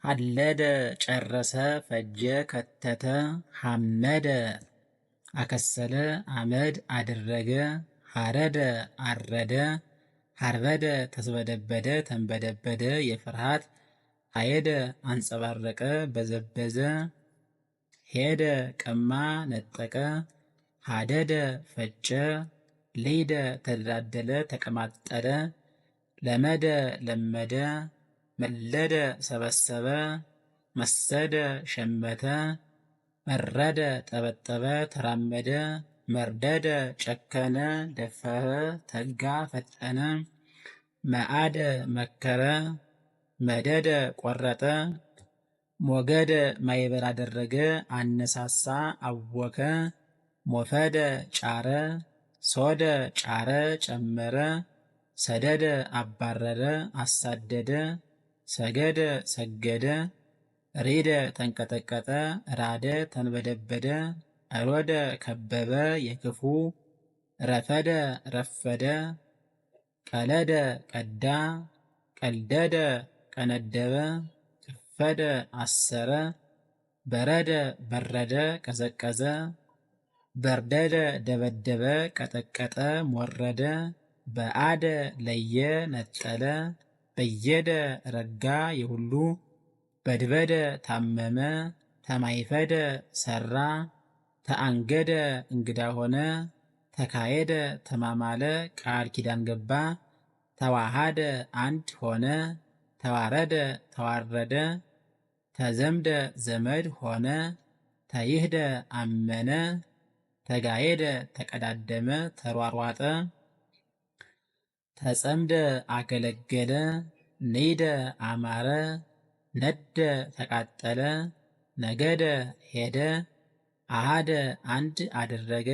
አለደ ጨረሰ ፈጀ ከተተ ሐመደ አከሰለ አመድ አደረገ ሐረደ አረደ ሐርበደ ተስበደበደ ተንበደበደ የፍርሃት ሀየደ አንጸባረቀ በዘበዘ ሄደ ቀማ ነጠቀ ሀደደ ፈጨ ሊደ ተደላደለ ተቀማጠለ ለመደ ለመደ መለደ ሰበሰበ መሰደ ሸመተ መረደ ጠበጠበ ተራመደ መርደደ ጨከነ ደፈረ ተጋ ፈጠነ መአደ መከረ መደደ ቆረጠ ሞገደ ማይበር አደረገ አነሳሳ አወከ ሞፈደ ጫረ ሶደ ጫረ ጨመረ ሰደደ አባረረ አሳደደ ሰገደ ሰገደ ሪደ ተንቀጠቀጠ ራደ ተንበደበደ እሮደ ከበበ የክፉ ረፈደ ረፈደ ቀለደ ቀዳ ቀልደደ ቀነደበ ከፈደ አሰረ በረደ በረደ ቀዘቀዘ በርደደ ደበደበ ቀጠቀጠ ሞረደ በአደ ለየ ነጠለ በየደ ረጋ የሁሉ በድበደ ታመመ ተማይፈደ ሰራ ተአንገደ እንግዳ ሆነ ተካሄደ ተማማለ ቃል ኪዳን ገባ ተዋሃደ አንድ ሆነ ተዋረደ ተዋረደ ተዘምደ ዘመድ ሆነ ተይህደ አመነ ተጋሄደ ተቀዳደመ ተሯሯጠ ተጸምደ አገለገለ ኔደ አማረ ነደ ተቃጠለ ነገደ ሄደ አሃደ አንድ አደረገ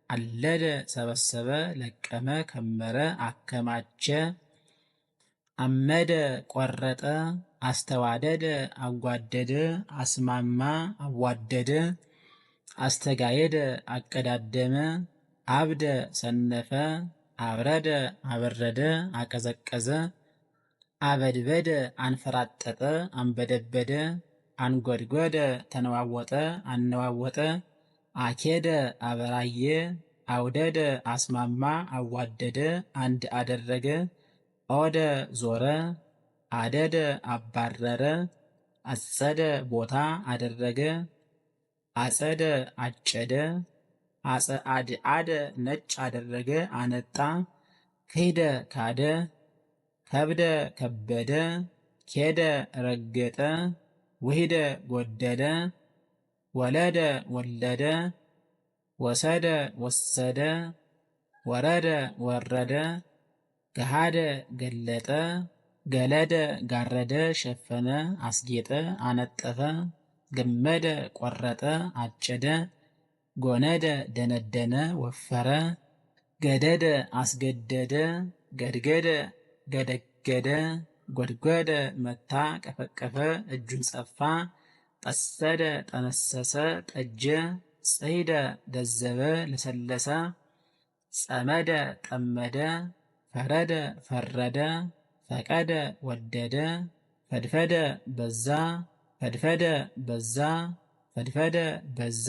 አለደ ሰበሰበ ለቀመ ከመረ አከማቸ አመደ ቆረጠ አስተዋደደ አጓደደ አስማማ አዋደደ አስተጋየደ አቀዳደመ አብደ ሰነፈ አብረደ አበረደ አቀዘቀዘ አበድበደ አንፈራጠጠ አንበደበደ አንጎድጎደ ተነዋወጠ አነዋወጠ አኬደ አበራየ አውደደ አስማማ አዋደደ አንድ አደረገ ኦደ ዞረ አደደ አባረረ አጸደ ቦታ አደረገ አጸደ አጨደ አደ ነጭ አደረገ አነጣ ክሂደ ካደ ከብደ ከበደ ኬደ ረገጠ ውሂደ ጎደለ ወለደ ወለደ ወሰደ ወሰደ ወረደ ወረደ ገሃደ ገለጠ ገለደ ጋረደ ሸፈነ አስጌጠ አነጠፈ ገመደ ቆረጠ አጨደ ጎነደ ደነደነ ወፈረ ገደደ አስገደደ ገድገደ ገደገደ ጎድጎደ መታ ቀፈቀፈ እጁን ጸፋ ጠሰደ ጠነሰሰ ጠጀ ጽሂደ ደዘበ ለሰለሰ ጸመደ ጠመደ ፈረደ ፈረደ ፈቀደ ወደደ ፈድፈደ በዛ ፈድፈደ በዛ ፈድፈደ በዛ